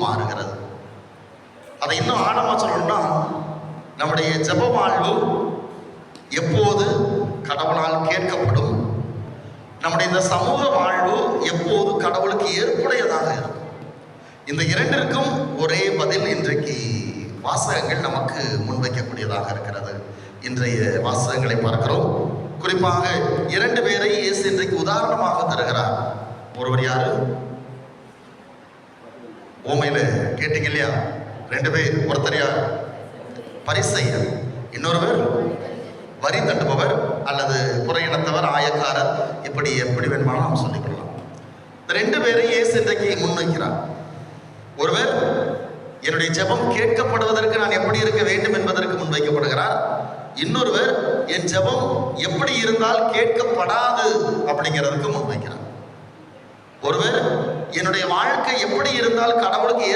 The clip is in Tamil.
மாறுகிறது. அதை இன்னும் ஆழமா சொல்லணும்னா, நம்முடைய ஜெப வாழ்வு எப்போது கடவுளால் கேட்கப்படும், நம்முடைய இந்த சமூக வாழ்வு எப்போது கடவுளுக்கு ஏற்புடையதாக இருக்கும். இந்த இரண்டிற்கும் ஒரே பதில் இன்றைக்கு வாசகங்கள் நமக்கு முன்வைக்கக்கூடியதாக இருக்கிறது. இன்றைய வாசகங்களை பார்க்கிறோம். குறிப்பாக 2 பேரை இயேசு இன்றைக்கு உதாரணமாக தருகிறார். ஒருவர் யாரு? ஓமையில கேட்டீங்க இல்லையா? 2 பேர். ஒருத்தர் யார்? பரிசேயர். இன்னொருவர் வரி தட்டுபவர் அல்லது குறையினத்தவர், ஆயக்காரர். இப்படி எப்படி வேணுமாலும் நாம் சொல்லிக்கொள்ளலாம். இந்த 2 பேரை இயேசு இன்றைக்கு முன்வைக்கிறார். ஒருவர் என்னுடைய ஜெபம் கேட்கப்படுவதற்கு நான் எப்படி இருக்க வேண்டும் என்பதற்கு முன்வைக்கப்படுகிறார். இன்னொருவர் என் ஜெபம் எப்படி இருந்தால் கேட்கப்படாது அப்படிங்கிறதுக்கு முன்வைக்கிறார். ஒருவர் என்னுடைய வாழ்க்கை எப்படி இருந்தால் கடவுளுக்கு